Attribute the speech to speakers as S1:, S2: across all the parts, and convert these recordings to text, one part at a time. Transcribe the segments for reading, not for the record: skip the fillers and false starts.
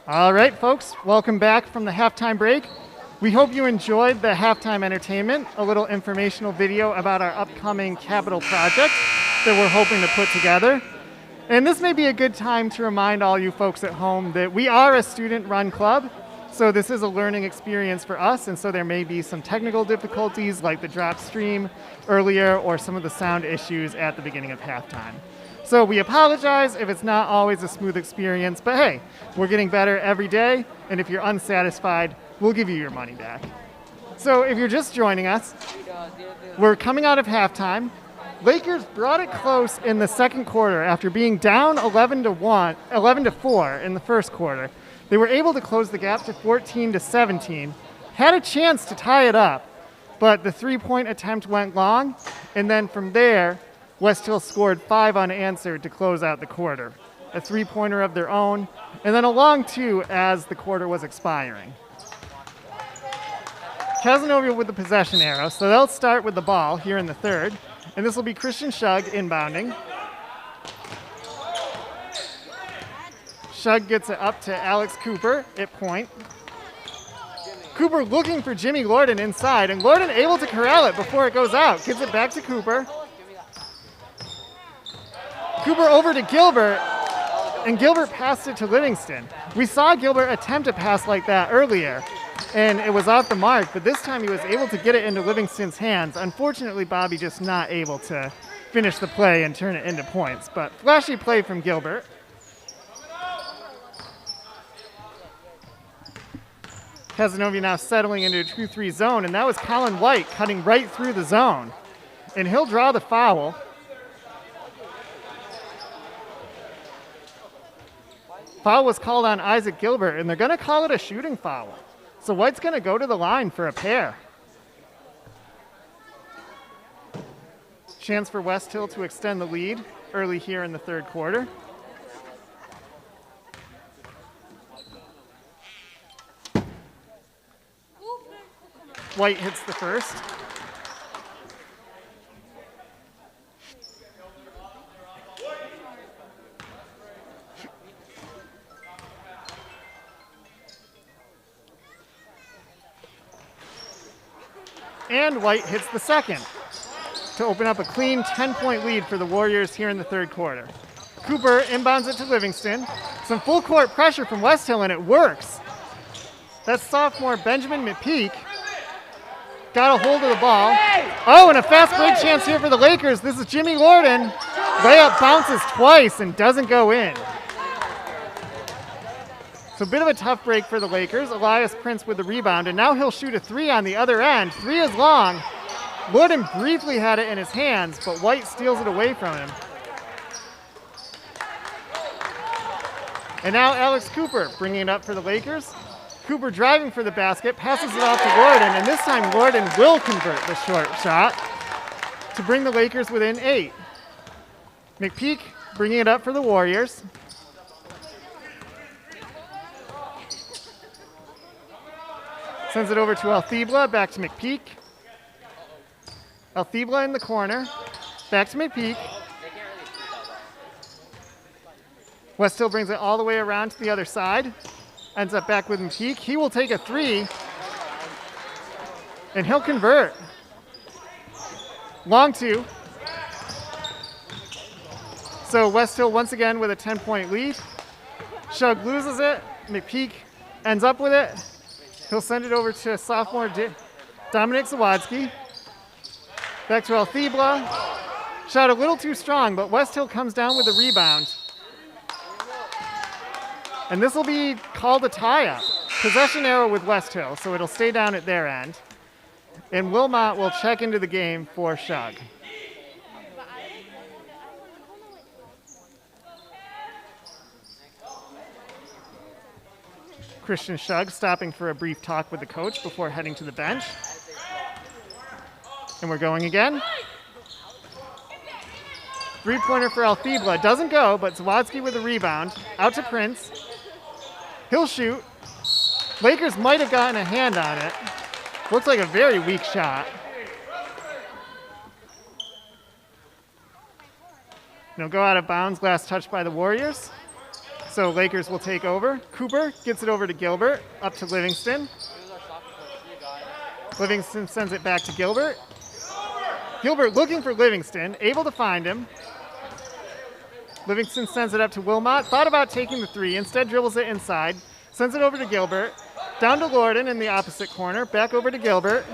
S1: All right, folks, welcome back from the halftime break. We hope you enjoyed the halftime entertainment, a little informational video about our upcoming capital project that we're hoping to put together. And this may be a good time to remind all you folks at home that we are a student-run club, so this is a learning experience for us, and so there may be some technical difficulties like the drop stream earlier or some of the sound issues at the beginning of halftime. So we apologize if it's not always a smooth experience, but hey, we're getting better every day, and if you're unsatisfied, we'll give you your money back. So if you're just joining us, we're coming out of halftime. Lakers brought it close in the second quarter after being down 11-4 in the first quarter. They were able to close the gap to 14-17, had a chance to tie it up, but the three-point attempt went long, and then from there, Westhill scored 5 unanswered to close out the quarter. A three-pointer of their own, and then a long two as the quarter was expiring. Cazenovia with the possession arrow, so they'll start with the ball here in the third, and this will be Christian Shug inbounding. Shug gets it up to Alex Cooper at point. Cooper looking for Jimmy Lorden inside, and Lorden able to corral it before it goes out. Gives it back to Cooper. Cooper over to Gilbert, and Gilbert passed it to Livingston. We saw Gilbert attempt a pass like that earlier, and it was off the mark, but this time he was able to get it into Livingston's hands. Unfortunately, Bobby just not able to finish the play and turn it into points, but flashy play from Gilbert. Cazenovia now settling into a 2-3 zone, and that was Colin White cutting right through the zone. And he'll draw the foul. Foul was called on Isaac Gilbert, and they're going to call it a shooting foul. So White's going to go to the line for a pair. Chance for Westhill to extend the lead early here in the third quarter. White hits the first. And White hits the second to open up a clean 10-point lead for the Warriors here in the third quarter. Cooper inbounds it to Livingston. Some full court pressure from Westhill, and it works. That's sophomore Benjamin McPeak. Got a hold of the ball. Oh, and a fast break chance here for the Lakers. This is Jimmy Lorden. Layup bounces twice and doesn't go in. So a bit of a tough break for the Lakers. Elias Prince with the rebound, and now he'll shoot a three on the other end. Three is long. Lorden briefly had it in his hands, but White steals it away from him. And now Alex Cooper bringing it up for the Lakers. Cooper driving for the basket, passes it off to Lorden, and this time Lorden will convert the short shot to bring the Lakers within 8. McPeak bringing it up for the Warriors. Sends it over to Althebla, back to McPeak. Althebla in the corner, back to McPeak. Westhill brings it all the way around to the other side. Ends up back with McPeak. He will take a three, and he'll convert. Long two. So Westhill once again with a 10-point lead. Shug loses it. McPeak ends up with it. He'll send it over to sophomore Dominic Zawadzki. Back to Althebla. Shot a little too strong, but Westhill comes down with a rebound. And this will be called a tie-up. Possession arrow with Westhill, so it'll stay down at their end. And Wilmot will check into the game for Shug. Christian Shug stopping for a brief talk with the coach before heading to the bench. And we're going again. Three-pointer for Althebla. Doesn't go, but Zawadzki with the rebound. Out to Prince. He'll shoot. Lakers might have gotten a hand on it. Looks like a very weak shot. And he'll go out of bounds. Last touch by the Warriors. So Lakers will take over. Cooper gets it over to Gilbert, up to Livingston. Livingston sends it back to Gilbert. Gilbert looking for Livingston, able to find him. Livingston sends it up to Wilmot, thought about taking the three, instead dribbles it inside, sends it over to Gilbert, down to Lorden in the opposite corner, back over to Gilbert.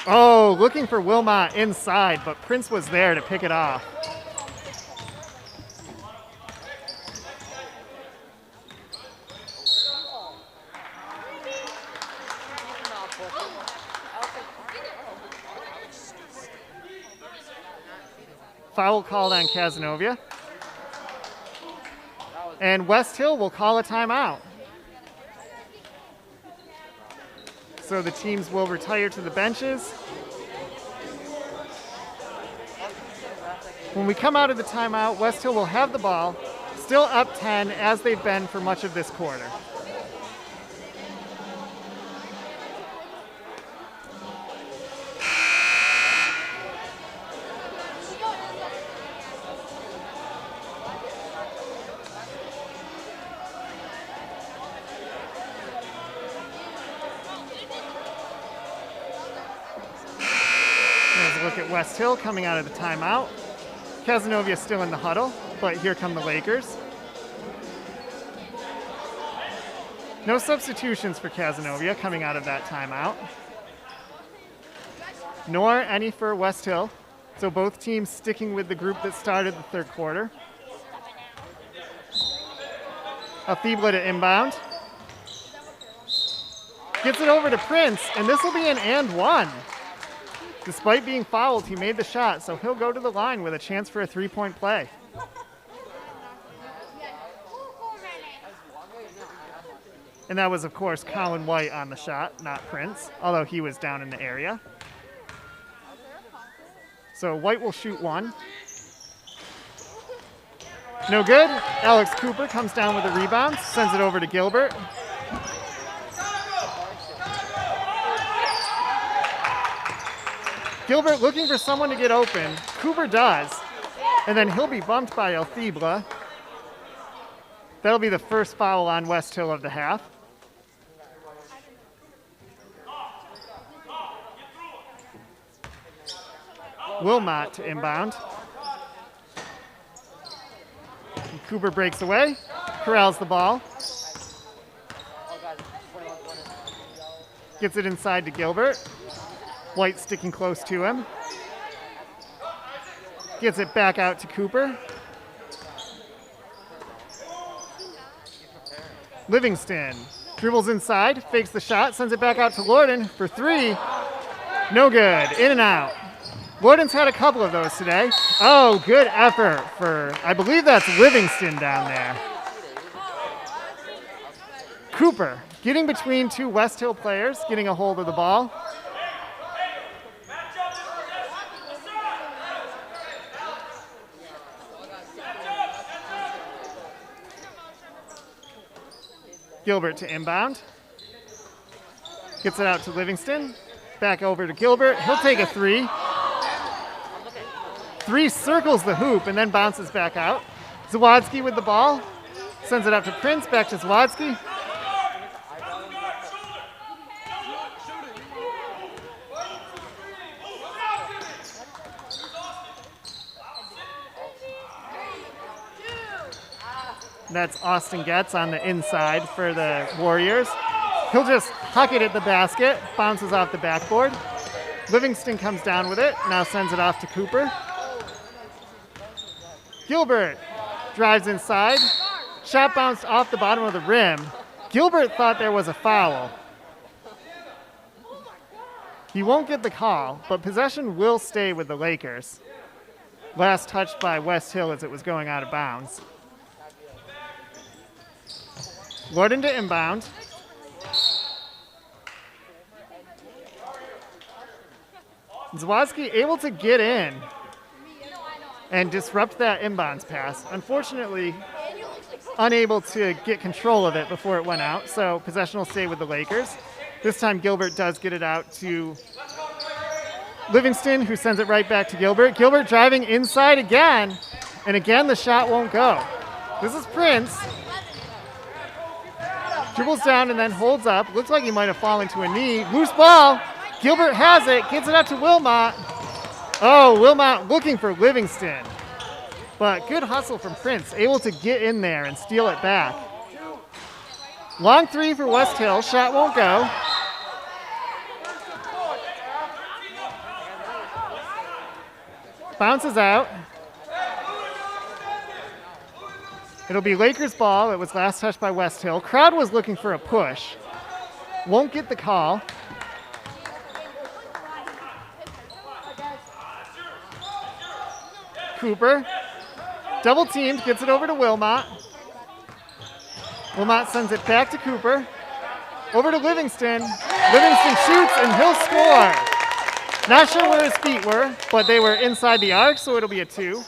S1: Oh, looking for Wilmot inside, but Prince was there to pick it off. Foul called on Cazenovia. And Westhill will call a timeout. So the teams will retire to the benches. When we come out of the timeout, Westhill will have the ball, still up 10 as they've been for much of this quarter. Look at Westhill coming out of the timeout. Cazenovia still in the huddle, but here come the Lakers. No substitutions for Cazenovia coming out of that timeout, nor any for Westhill. So both teams sticking with the group that started the third quarter. Althebla to inbound. Gets it over to Prince, and this will be an and one. Despite being fouled, he made the shot, so he'll go to the line with a chance for a three-point play. And that was, of course, Colin White on the shot, not Prince, although he was down in the area. So White will shoot one. No good. Alex Cooper comes down with a rebound, sends it over to Gilbert. Gilbert looking for someone to get open. Cooper does. And then he'll be bumped by Althebla. That'll be the first foul on Westhill of the half. Wilmot to inbound. And Cooper breaks away, corrals the ball. Gets it inside to Gilbert. White sticking close to him. Gets it back out to Cooper. Livingston dribbles inside, fakes the shot, sends it back out to Lorden for three. No good, in and out. Lorden's had a couple of those today. Oh, good effort for, I believe that's Livingston down there. Cooper getting between two Westhill players, getting a hold of the ball. Gilbert to inbound. Gets it out to Livingston. Back over to Gilbert. He'll take a three. Three circles the hoop and then bounces back out. Zawadzki with the ball. Sends it out to Prince. Back to Zawadzki. That's Austin Getz on the inside for the Warriors. He'll just huck it at the basket, bounces off the backboard. Livingston comes down with it, now sends it off to Cooper. Gilbert drives inside. Shot bounced off the bottom of the rim. Gilbert thought there was a foul. He won't get the call, but possession will stay with the Lakers. Last touched by Westhill as it was going out of bounds. Lorden to inbound. Zawadzki able to get in and disrupt that inbounds pass. Unfortunately, unable to get control of it before it went out, so possession will stay with the Lakers. This time Gilbert does get it out to Livingston, who sends it right back to Gilbert. Gilbert driving inside again, and again the shot won't go. This is Prince. Dribbles down and then holds up. Looks like he might have fallen to a knee. Loose ball. Gilbert has it, gets it up to Wilmot. Oh, Wilmot looking for Livingston. But good hustle from Prince, able to get in there and steal it back. Long three for Westhill, shot won't go. Bounces out. It'll be Lakers ball. It was last touched by Westhill. Crowd was looking for a push. Won't get the call. Cooper, double teamed, gets it over to Wilmot. Wilmot sends it back to Cooper. Over to Livingston. Livingston shoots and he'll score. Not sure where his feet were, but they were inside the arc, so it'll be a 2.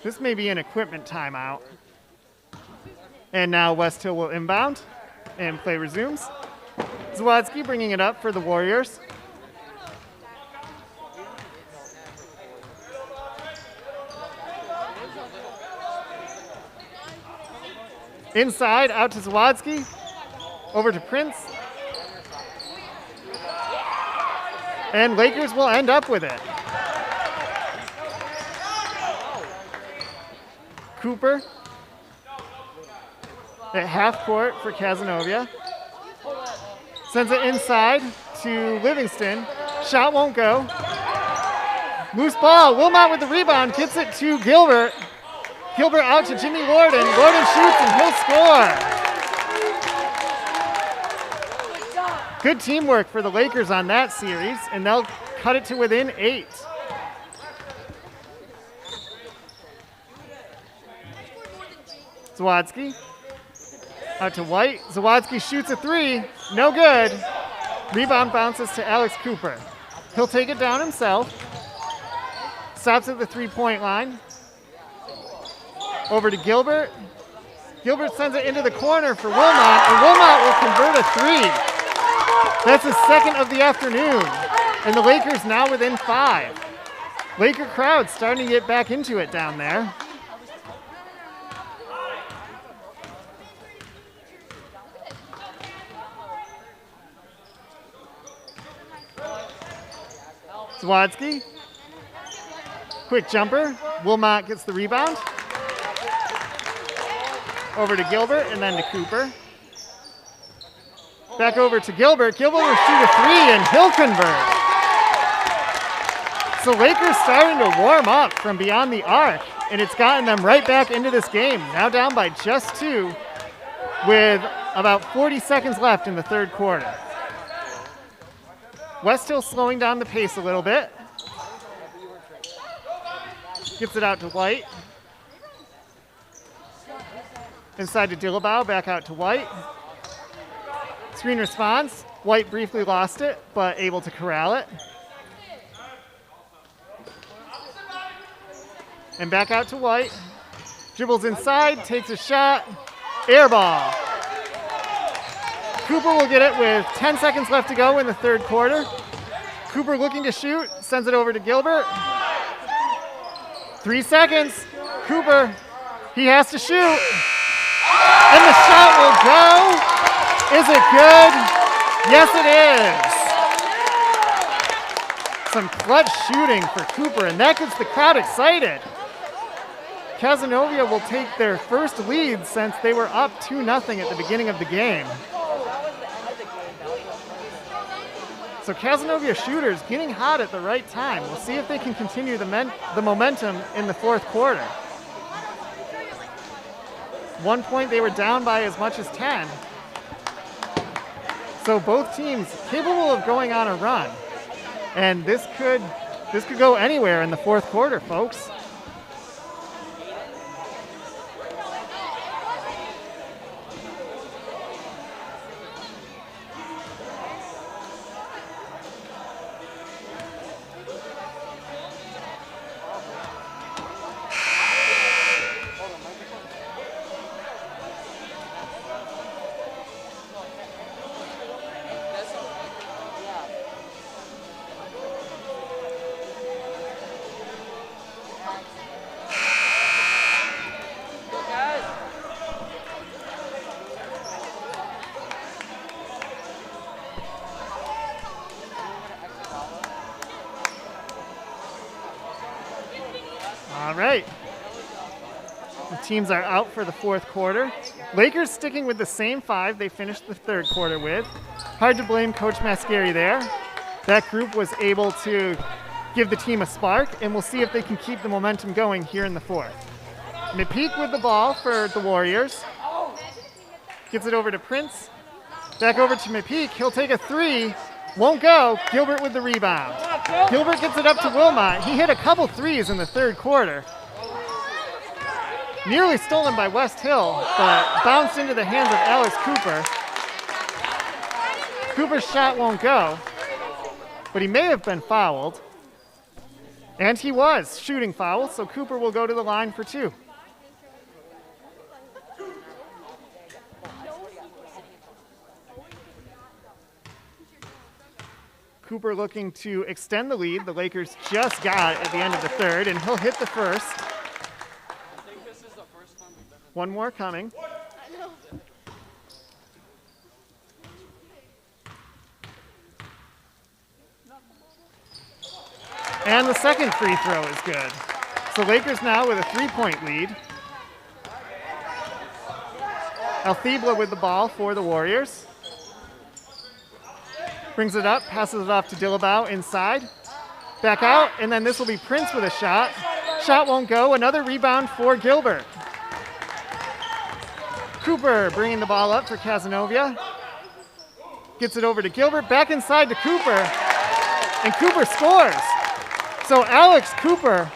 S1: This may be an equipment timeout. And now Westhill will inbound and play resumes. Zawadzki bringing it up for the Warriors. Inside, out to Zawadzki. Over to Prince. And Lakers will end up with it. Cooper at half court for Cazenovia. Sends it inside to Livingston. Shot won't go. Loose ball. Wilmot with the rebound. Gets it to Gilbert. Gilbert out to Jimmy Lorden. Lorden shoots and he'll score. Good teamwork for the Lakers on that series, and they'll cut it to within 8. Zawadzki out to White. Zawadzki shoots a 3. No good. Rebound bounces to Alex Cooper. He'll take it down himself. Stops at the 3-point line. Over to Gilbert. Gilbert sends it into the corner for Wilmot, and Wilmot will convert a 3. That's his second of the afternoon, and the Lakers now within 5. Laker crowd starting to get back into it down there. Zawadzki. Quick jumper. Wilmot gets the rebound. Over to Gilbert and then to Cooper. Back over to Gilbert. Gilbert will shoot a 3 and he'll convert. So Lakers starting to warm up from beyond the arc, and it's gotten them right back into this game. Now down by just 2 with about 40 seconds left in the third quarter. Westhill slowing down the pace a little bit. Gets it out to White. Inside to Dillabow, back out to White. Screen response. White briefly lost it, but able to corral it. And back out to White. Dribbles inside, takes a shot. Air ball. Cooper will get it with 10 seconds left to go in the third quarter. Cooper looking to shoot, sends it over to Gilbert. 3 seconds. Cooper, he has to shoot. And the shot will go. Is it good? Yes, it is. Some clutch shooting for Cooper, and that gets the crowd excited. Cazenovia will take their first lead since they were up 2-0 at the beginning of the game. So Cazenovia shooters getting hot at the right time. We'll see if they can continue the momentum in the fourth quarter. 1 point, they were down by as much as 10. So both teams capable of going on a run. And this could go anywhere in the fourth quarter, folks. All right. The teams are out for the fourth quarter. Lakers sticking with the same 5 they finished the third quarter with. Hard to blame Coach Mascari there. That group was able to give the team a spark, and we'll see if they can keep the momentum going here in the fourth. McPeak with the ball for the Warriors. Gets it over to Prince. Back over to McPeak. He'll take a 3. Won't go. Gilbert with the rebound. Gilbert gets it up to Wilmot. He hit a couple 3s in the third quarter. Nearly stolen by Westhill, but bounced into the hands of Alex Cooper. Cooper's shot won't go, but he may have been fouled. And he was shooting foul, so Cooper will go to the line for 2. Cooper looking to extend the lead. The Lakers just got it at the end of the third, and he'll hit the first. One more coming. And the second free throw is good. So Lakers now with a 3-point lead. Althebla with the ball for the Warriors. Brings it up, passes it off to Dillabau inside. Back out, and then this will be Prince with a shot. Shot won't go. Another rebound for Gilbert. Cooper bringing the ball up for Cazenovia. Gets it over to Gilbert, back inside to Cooper, and Cooper scores. So Alex Cooper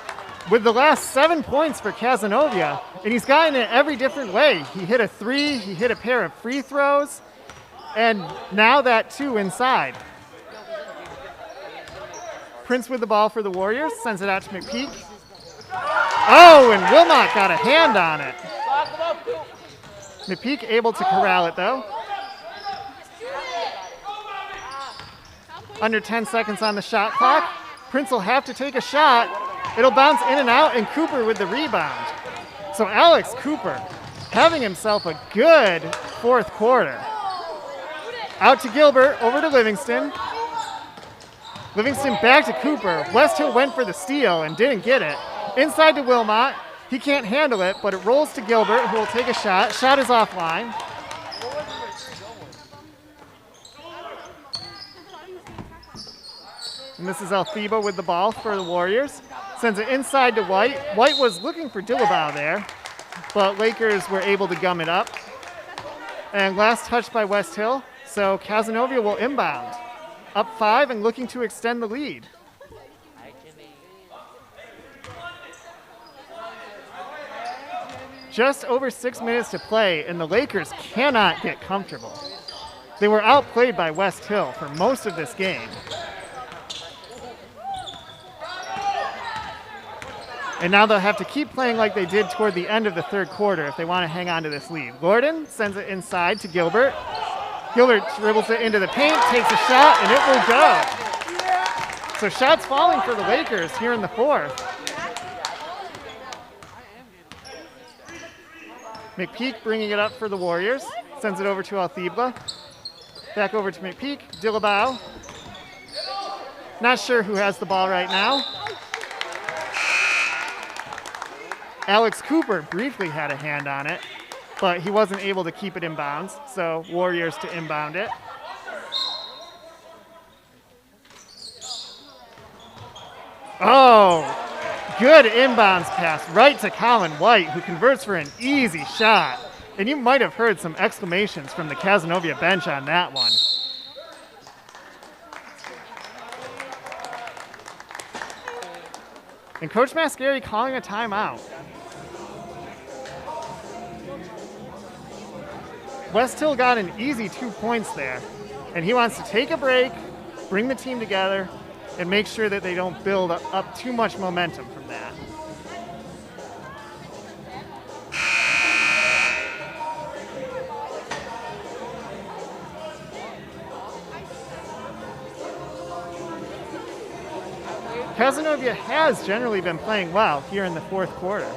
S1: with the last 7 points for Cazenovia, and he's gotten it every different way. He hit a 3, he hit a pair of free throws, and now that 2 inside. Prince with the ball for the Warriors, sends it out to McPeak. Oh, and Wilmot got a hand on it. McPeak able to corral it though. Under 10 seconds on the shot clock. Prince will have to take a shot. It'll bounce in and out, and Cooper with the rebound. So Alex Cooper having himself a good fourth quarter. Out to Gilbert, over to Livingston. Livingston back to Cooper. Westhill went for the steal and didn't get it. Inside to Wilmot. He can't handle it, but it rolls to Gilbert, who will take a shot. Shot is offline. And this is Altheba with the ball for the Warriors. Sends it inside to White. White was looking for Dillabau there, but Lakers were able to gum it up. And last touch by Westhill, so Cazenovia will inbound. Up 5 and looking to extend the lead. Just over 6 minutes to play, and the Lakers cannot get comfortable. They were outplayed by Westhill for most of this game. And now they'll have to keep playing like they did toward the end of the third quarter if they want to hang on to this lead. Lorden sends it inside to Gilbert. Gilbert dribbles it into the paint, takes a shot, and it will go. So shots falling for the Lakers here in the fourth. McPeak bringing it up for the Warriors. Sends it over to Althebla. Back over to McPeak. Dillabau. Not sure who has the ball right now. Alex Cooper briefly had a hand on it, but he wasn't able to keep it in bounds, so Warriors to inbound it. Oh, good inbounds pass right to Colin White, who converts for an easy shot. And you might have heard some exclamations from the Cazenovia bench on that one. And Coach Mascari calling a timeout. Westhill got an easy 2 points there, and he wants to take a break, bring the team together, and make sure that they don't build up too much momentum from that. Cazenovia has generally been playing well here in the fourth quarter.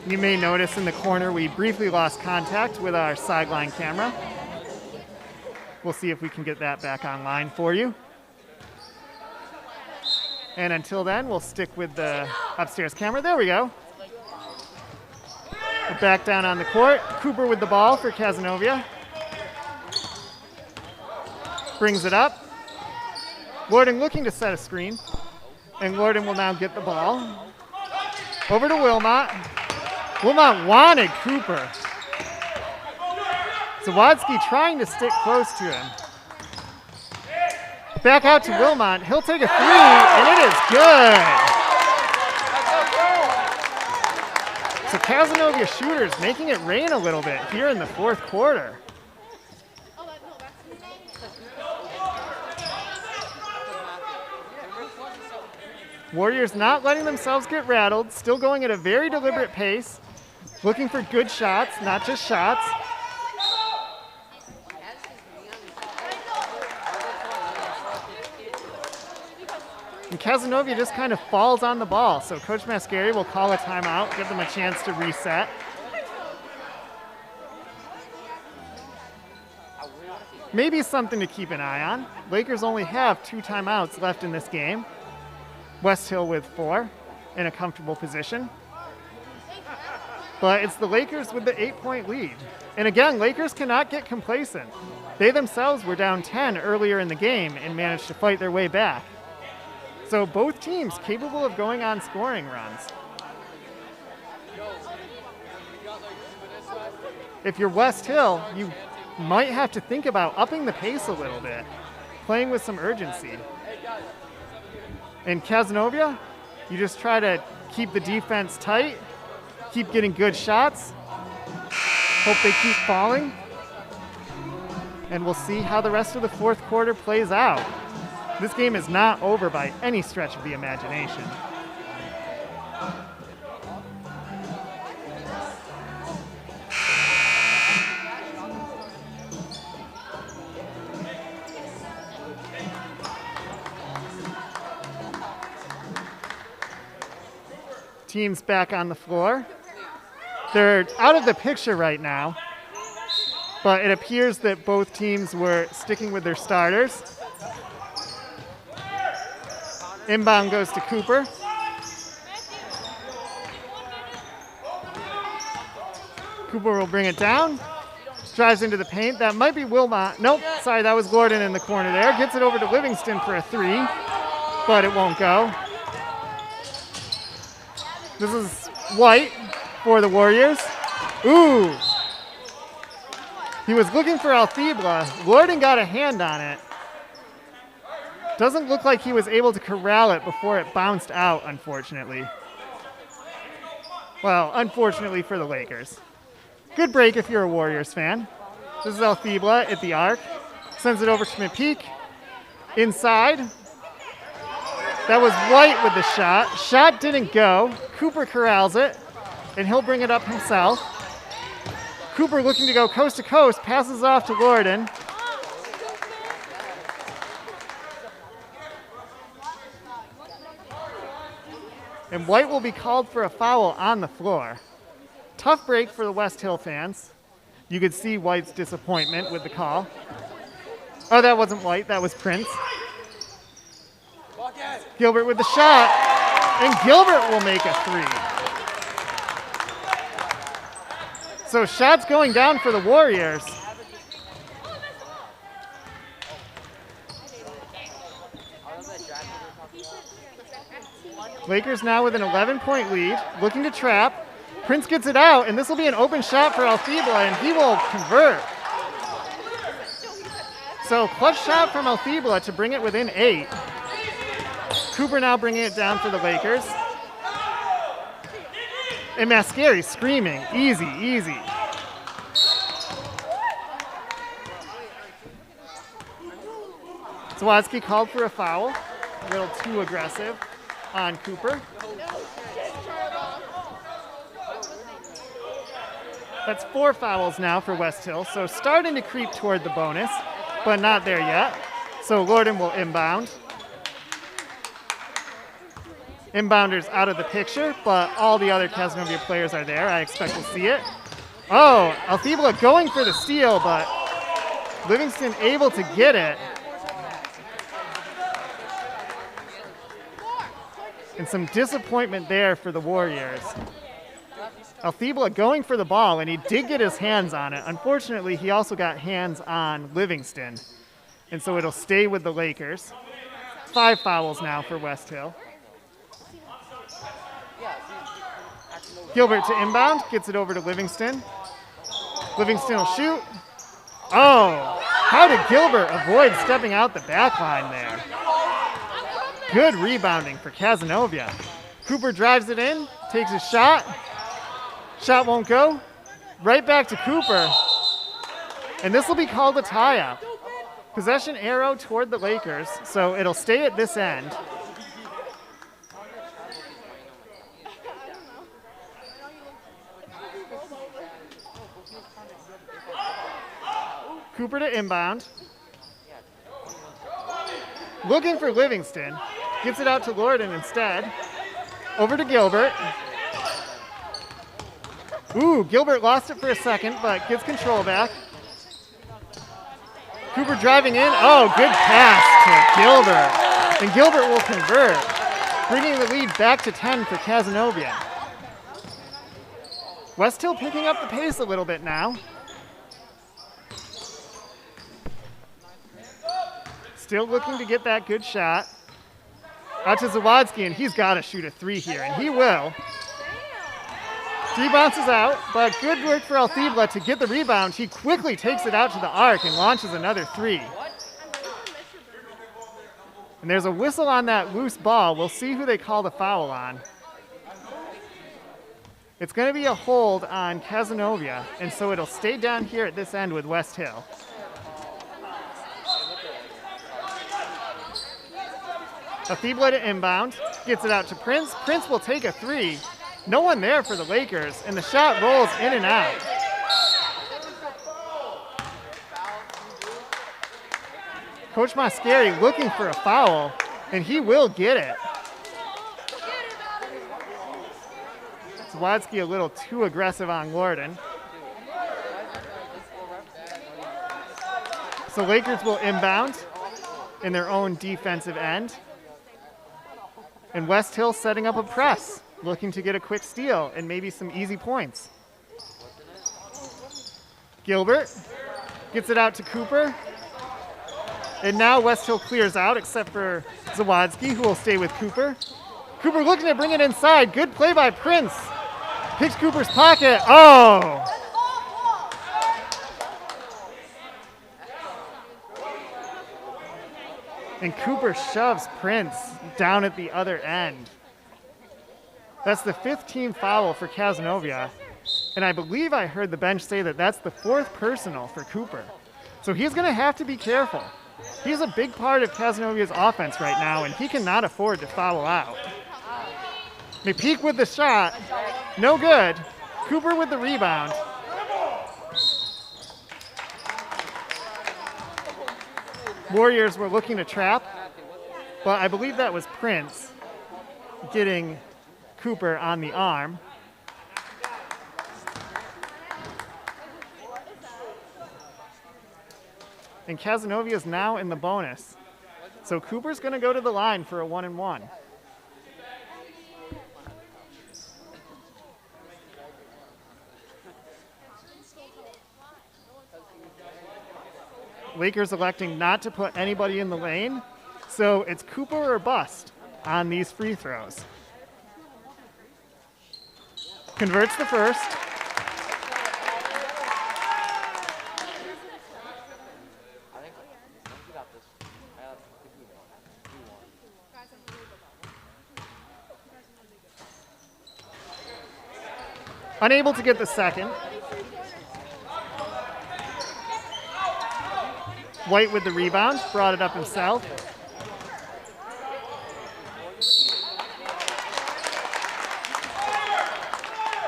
S1: You may notice in the corner we briefly lost contact with our sideline camera. We'll see if we can get that back online for you. And until then, we'll stick with the upstairs camera. There we go. We're back down on the court. Cooper with the ball for Cazenovia. Brings it up. Lorden looking to set a screen. And Lorden will now get the ball. Over to Wilmot. Wilmot wanted Cooper. Zawadzki trying to stick close to him. Back out to Wilmot. He'll take a 3, and it is good. So Cazenovia shooters making it rain a little bit here in the fourth quarter. Warriors not letting themselves get rattled, still going at a very deliberate pace, looking for good shots, not just shots. And Cazenovia just kind of falls on the ball, so Coach Mascari will call a timeout, give them a chance to reset. Maybe something to keep an eye on. Lakers only have 2 timeouts left in this game. Westhill with 4 in a comfortable position. But it's the Lakers with the 8-point lead. And again, Lakers cannot get complacent. They themselves were down 10 earlier in the game and managed to fight their way back. So both teams capable of going on scoring runs. If you're Westhill, you might have to think about upping the pace a little bit, playing with some urgency. In Cazenovia, you just try to keep the defense tight, keep getting good shots, hope they keep falling, and we'll see how the rest of the fourth quarter plays out. This game is not over by any stretch of the imagination. Teams back on the floor. They're out of the picture right now, but it appears that both teams were sticking with their starters. Inbound goes to Cooper. Cooper will bring it down. Drives into the paint. That might be Wilmot. Nope, sorry, that was Lorden in the corner there. Gets it over to Livingston for a 3, but it won't go. This is White for the Warriors. Ooh. He was looking for Althebla. Lorden got a hand on it. Doesn't look like he was able to corral it before it bounced out, unfortunately. Well, unfortunately for the Lakers. Good break if you're a Warriors fan. This is Althebla at the arc. Sends it over to McPeak. Inside. That was White with the shot. Shot didn't go. Cooper corrals it, and he'll bring it up himself. Cooper looking to go coast to coast, passes off to Lorden. And White will be called for a foul on the floor. Tough break for the Westhill fans. You could see White's disappointment with the call. Oh, that wasn't White, that was Prince. Gilbert with the shot, and Gilbert will make a 3. So shots going down for the Warriors. Lakers now with an 11-point lead, looking to trap. Prince gets it out, and this will be an open shot for Althebla, and he will convert. So clutch shot from Althebla to bring it within 8. Cooper now bringing it down for the Lakers. And Mascari screaming, easy, easy. Zawadzki called for a foul, a little too aggressive on Cooper. That's 4 fouls now for Westhill, so starting to creep toward the bonus, but not there yet. So Lorden will inbound. Inbounders out of the picture, but all the other Cazenovia players are there. I expect to see it. Oh, Althibla going for the steal, but Livingston able to get it. And some disappointment there for the Warriors. Althibla going for the ball, and he did get his hands on it. Unfortunately, he also got hands on Livingston, and so it'll stay with the Lakers. 5 fouls now for Westhill. Gilbert to inbound, gets it over to Livingston. Livingston will shoot. Oh, how did Gilbert avoid stepping out the back line there? Good rebounding for Cazenovia. Cooper drives it in, takes a shot. Shot won't go. Right back to Cooper. And this will be called a tie-up. Possession arrow toward the Lakers, so it'll stay at this end. Cooper to inbound. Looking for Livingston. Gets it out to Lorden instead. Over to Gilbert. Ooh, Gilbert lost it for a second, but gets control back. Cooper driving in. Oh, good pass to Gilbert. And Gilbert will convert, bringing the lead back to 10 for Cazenovia. Westhill picking up the pace a little bit now. Still looking to get that good shot. Out to Zawadzki, and he's got to shoot a 3 here, and he will. 3 bounces out, but good work for Althibla to get the rebound. He quickly takes it out to the arc and launches another 3. And there's a whistle on that loose ball. We'll see who they call the foul on. It's going to be a hold on Cazenovia, and so it'll stay down here at this end with Westhill. Althibla to inbound, gets it out to Prince. Prince will take a 3. No one there for the Lakers, and the shot rolls in and out. Coach Mascari looking for a foul, and he will get it. Zawadzki a little too aggressive on Lorden. So Lakers will inbound in their own defensive end. And Westhill setting up a press, looking to get a quick steal and maybe some easy points. Gilbert gets it out to Cooper. And now Westhill clears out except for Zawadzki, who will stay with Cooper. Cooper looking to bring it inside. Good play by Prince. Picks Cooper's pocket. Oh! And Cooper shoves Prince down at the other end. That's the 5th team foul for Cazenovia. And I believe I heard the bench say that that's the 4th personal for Cooper. So he's going to have to be careful. He's a big part of Cazenovia's offense right now, and he cannot afford to foul out. McPeak with the shot. No good. Cooper with the rebound. Warriors were looking to trap, but I believe that was Prince getting Cooper on the arm. And Cazenovia is now in the bonus. So Cooper's going to go to the line for a 1-and-1. Lakers electing not to put anybody in the lane, so it's Cooper or bust on these free throws. Converts the first. Unable to get the second. White with the rebound, brought it up himself.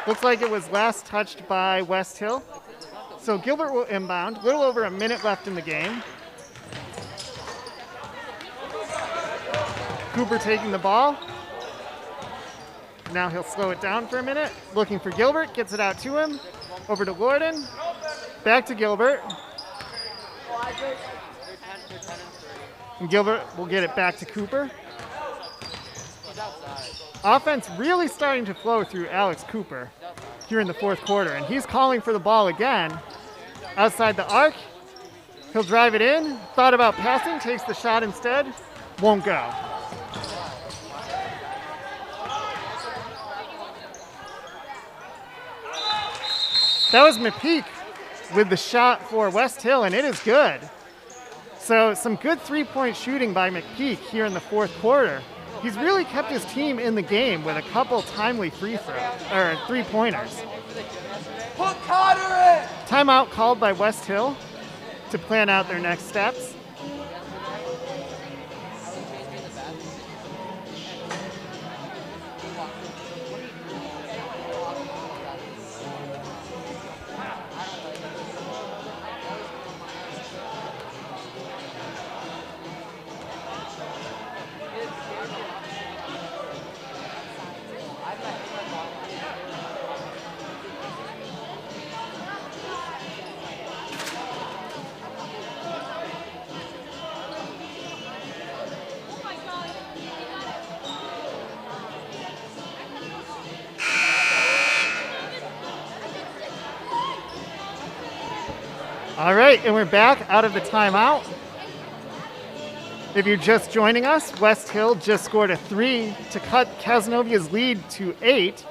S1: Looks like it was last touched by Westhill. So Gilbert will inbound, a little over a minute left in the game. Cooper taking the ball. Now he'll slow it down for a minute. Looking for Gilbert, gets it out to him. Over to Lorden. Back to Gilbert. And Gilbert will get it back to Cooper. Offense really starting to flow through Alex Cooper here in the fourth quarter. And he's calling for the ball again. Outside the arc. He'll drive it in. Thought about passing, takes the shot instead. Won't go. That was McPeak with the shot for Westhill, and it is good. So some good three-point shooting by McPeak here in the fourth quarter. He's really kept his team in the game with a couple timely three-pointers.
S2: Put Cotter in!
S1: Timeout called by Westhill to plan out their next steps. All right, and we're back out of the timeout. If you're just joining us, Westhill just scored a 3 to cut Cazenovia's lead to 8.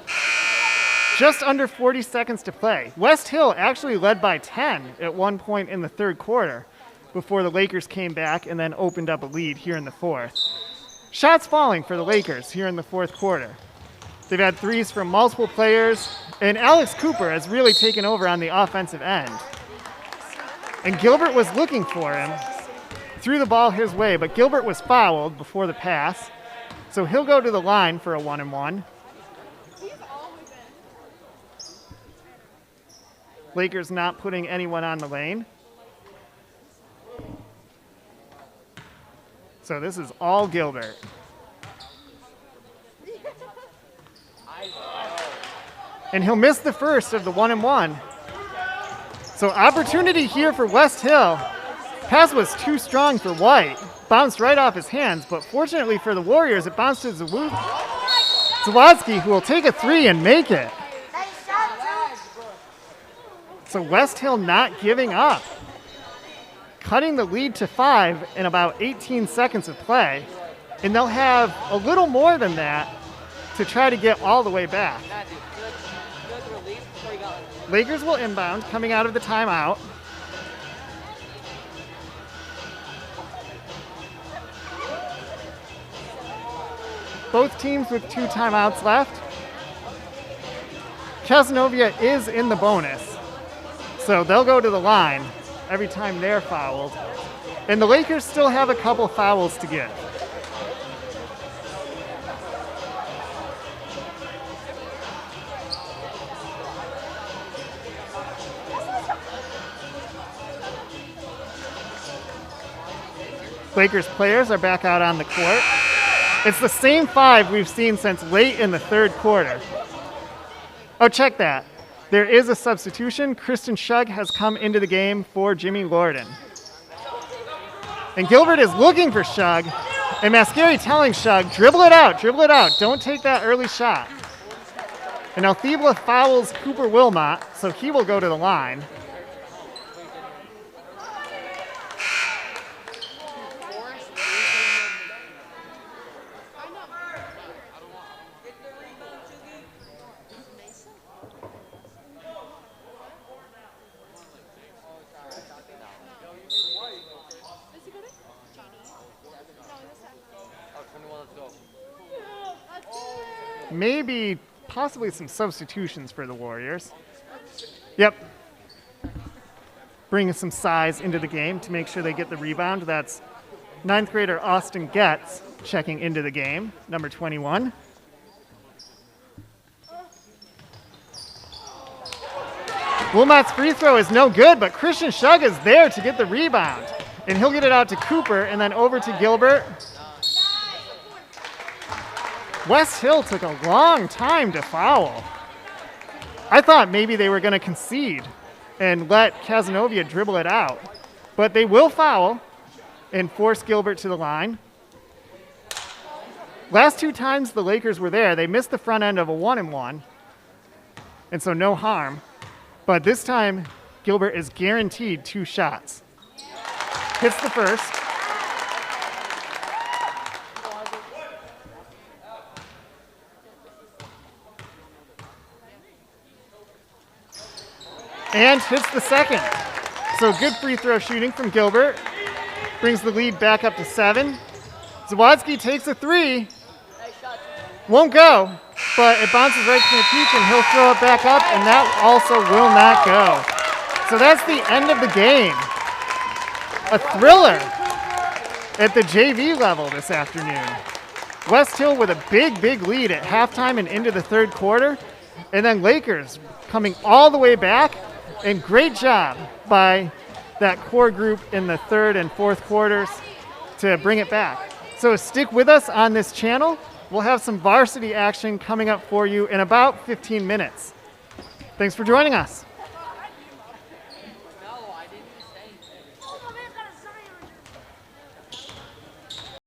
S1: Just under 40 seconds to play. Westhill actually led by 10 at one point in the third quarter before the Lakers came back and then opened up a lead here in the fourth. Shots falling for the Lakers here in the fourth quarter. They've had threes from multiple players, and Alex Cooper has really taken over on the offensive end. And Gilbert was looking for him, threw the ball his way, but Gilbert was fouled before the pass, so he'll go to the line for a 1-and-1. Lakers not putting anyone on the lane. So this is all Gilbert. And he'll miss the first of the 1-and-1. So opportunity here for Westhill. Pass was too strong for White. Bounced right off his hands, but fortunately for the Warriors, it bounced to Zawadzki, who will take a 3 and make it. So Westhill not giving up. Cutting the lead to 5 in about 18 seconds of play. And they'll have a little more than that to try to get all the way back. Lakers will inbound, coming out of the timeout. Both teams with 2 timeouts left. Cazenovia is in the bonus, so they'll go to the line every time they're fouled. And the Lakers still have a couple fouls to give. Lakers players are back out on the court. It's the same 5 we've seen since late in the third quarter. Oh, check that. There is a substitution. Kristen Shug has come into the game for Jimmy Lorden. And Gilbert is looking for Shug. And Mascari telling Shug, dribble it out, don't take that early shot. And Althebla fouls Cooper Wilmot, so he will go to the line. Maybe, possibly some substitutions for the Warriors. Yep. Bringing some size into the game to make sure they get the rebound. That's 9th grader Austin Getz checking into the game, number 21. Wilmot's free throw is no good, but Christian Shug is there to get the rebound. And he'll get it out to Cooper and then over to Gilbert. Westhill took a long time to foul. I thought maybe they were going to concede and let Cazenovia dribble it out. But they will foul and force Gilbert to the line. Last 2 times the Lakers were there, they missed the front end of a 1-and-1, and so no harm. But this time, Gilbert is guaranteed 2 shots. Hits the first. And hits the second. So good free throw shooting from Gilbert. Brings the lead back up to 7. Zawadzki takes a 3. Won't go, but it bounces right to McPeak, and he'll throw it back up, and that also will not go. So that's the end of the game. A thriller at the JV level this afternoon. Westhill with a big, big lead at halftime and into the third quarter, and then Lakers coming all the way back, and great job by that core group in the third and fourth quarters to bring it back. So stick with us on this channel. We'll have some varsity action coming up for you in about 15 minutes. Thanks for joining us.